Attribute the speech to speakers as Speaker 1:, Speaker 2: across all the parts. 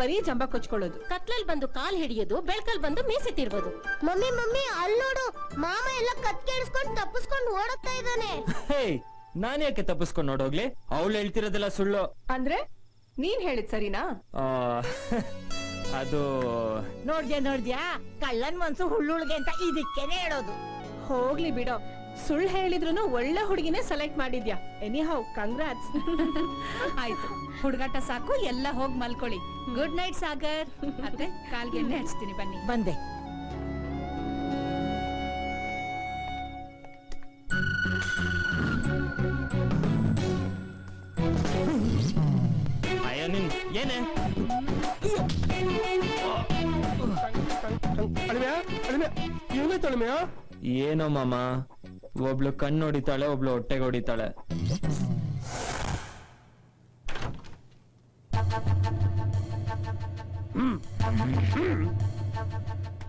Speaker 1: ಬರೀ ಜಂಬ ಕೊಚ್ಕೊಳ್ಳೋದು.
Speaker 2: ಕತ್ಲಲ್ಲಿ ಬಂದು ಕಾಲ್ ಹಿಡಿಯೋದು, ಬೆಳಕಲ್ಲಿ ಬಂದು ಮೀಸೆ ತಿರ್ಬೋದು.
Speaker 3: ಮಮ್ಮಿ ಮಮ್ಮಿ ಅಲ್ಲಿ ನೋಡು, ಮಾಮ ಎಲ್ಲ ಕತ್ ಕೇಳಿಸ್ಕೊಂಡು ತಪ್ಪಿಸ್ಕೊಂಡು ಓಡುತ್ತಾ ಇದ್ದಾನೆ.
Speaker 4: ಹೇ, ನಾನ್ ಯಾಕೆ ತಪ್ಪಿಸ್ಕೊಂಡು ನೋಡೋಗ್ಲಿ? ಅವಳು ಹೇಳ್ತಿರೋದೆಲ್ಲ ಸುಳ್ಳು.
Speaker 1: ಅಂದ್ರೆ ನೀನ್ ಹೇಳಿದ್ ಸರಿನಾ?
Speaker 4: ಆ, ಅದು
Speaker 5: ನೋಡ್ದ್ಯಾ ಕಳ್ಳನ್ ಮನ್ಸು ಹುಳ್ಳುಳ್ಗೆ ಅಂತ ಇದಕ್ಕೇನೆ ಹೇಳೋದು.
Speaker 1: ಹೋಗ್ಲಿ ಬಿಡೋ, ಸುಳ್ಳು ಹೇಳಿದ್ರು ಒಳ್ಳೆ ಹುಡುಗಿನೇ ಸೆಲೆಕ್ಟ್ ಮಾಡಿದ್ಯಾ. Anyhow congrats.
Speaker 6: ಆಯ್ತು, ಹುಡುಗಾಟ ಸಾಕು, ಎಲ್ಲ ಹೋಗ್ ಮಲ್ಕೊಳ್ಳಿ. Good night Sagar. ಅತ್ತೆ, ಕಾಲ್ಗೆ ಎಣ್ಣೆ ಹಚ್ತೀನಿ, ಬನ್ನಿ.
Speaker 5: ಬಂದೆ.
Speaker 4: ಅಯ್ಯೋ ನಿನ್ ಏನೇ ಏನೋ ಮಾಮ, ಒಬ್ಳು ಕಣ್ಣು ಹೊಡಿತಾಳೆ, ಒಬ್ಳು ಹೊಟ್ಟೆಗೆ ಹೊಡಿತಾಳೆ.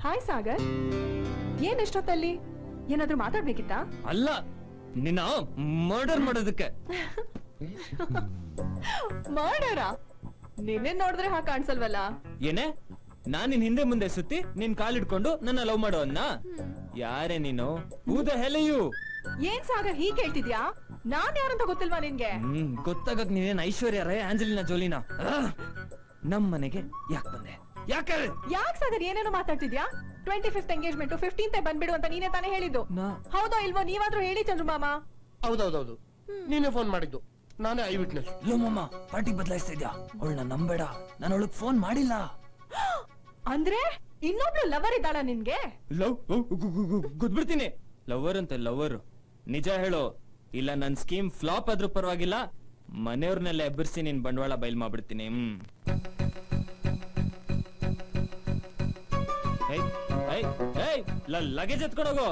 Speaker 1: ಹಾಯ್ ಸಾಗರ್, ಏನ್ ಎಷ್ಟೊತ್ತಲ್ಲಿ? ಏನಾದ್ರೂ ಮಾತಾಡ್ಬೇಕಿತ್ತಾ?
Speaker 4: ಅಲ್ಲ, ನಿನ್ನ ಮರ್ಡರ್ ಮಾಡೋದಕ್ಕೆ.
Speaker 1: ಮರ್ಡರಾ? ನಿನ್ನೆ ನೋಡಿದ್ರೆ ಹಾ ಕಾಣಿಸಲ್ವಲ್ಲ.
Speaker 4: ಏನೇ, ನಾನ್ ನಿನ್ ಹಿಂದೆ ಮುಂದೆ ಸುತ್ತಿ ನಿನ್ ಕಾಲಿಡ್ಕೊಂಡು ನನ್ನ ಲವ್ ಮಾಡೋ ಅನ್ನ? ಯಾರೇ ನೀನು? Who the hell you?
Speaker 1: ಏನ್ ಸಾಗರ್ ಹೀಗ್ ಕೇಳ್ತಿದ್ಯಾ? ನಾನ್ ಯಾರಂತ ಗೊತ್ತಿಲ್ವಾ ನಿನ್ಗೆ?
Speaker 4: ಗೊತ್ತಾಗಕ್ ನೀನೇನ್ ಐಶ್ವರ್ಯ ರೈ, ಆಂಜಲಿನಾ ಜೋಲಿನಾ? ನಮ್ ಮನೆಗೆ ಯಾಕೆ ಬಂದೆ? ಯಾಕೆ
Speaker 1: ಸಾಗರ್ ಏನೇನೋ ಮಾತಾಡ್ತಿದ್ಯಾ? 25th ಎಂಗೇಜ್ಮೆಂಟ್ 15th ಬಂದ್ಬಿಡು ಅಂತ ನೀನೇ ತಾನೇ ಹೇಳಿದ್ದು. ಹೌದೋ ಇಲ್ವೋ? ನೀವಾದ್ರೂ ಹೇಳಿ ಚಂದ್ರು ಮಾಮ.
Speaker 7: ಹೌದೌದೌದು, ನೀನೇ ಫೋನ್ ಮಾಡಿದ್ದು, ನಾನೇ ಐ ವಿಟ್ನೆಸ್.
Speaker 4: ಲೋ ಮಾಮ, ಪಾರ್ಟಿ ಬದಲಾಯಿಸ್ತಾ ಇದ್ಯಾ? ಅವಳನ್ನ ನಂಬೇಡ, ನಾನು ಅವಳಗ್ ಫೋನ್ ಮಾಡಿಲ್ಲ.
Speaker 1: ಅಂದ್ರೆ ಇನ್ನೊಬ್ಳು ಲವರ್ ಇದ್ದಾಳ ನಿನ್ಗೆ?
Speaker 4: ಲವ್ ಗುದ್ಬಿಡ್ತೀನಿ. ಲವರ್ ಅಂತ ಲವರ್. ನಿಜ ಹೇಳು, ಇಲ್ಲ ನನ್ ಸ್ಕೀಮ್ ಫ್ಲಾಪ್ ಆದ್ರೂ ಪರವಾಗಿಲ್ಲ, ಮನೆಯವ್ರನ್ನೆಲ್ಲ ಎಬ್ಬರಿಸಿ ನಿನ್ ಬಂಡವಾಳ ಬಯಲ್ ಮಾಡ್ಬಿಡ್ತೀನಿ. ಲಗೇಜ್ ಎತ್ಕೊಂಡೋಗು.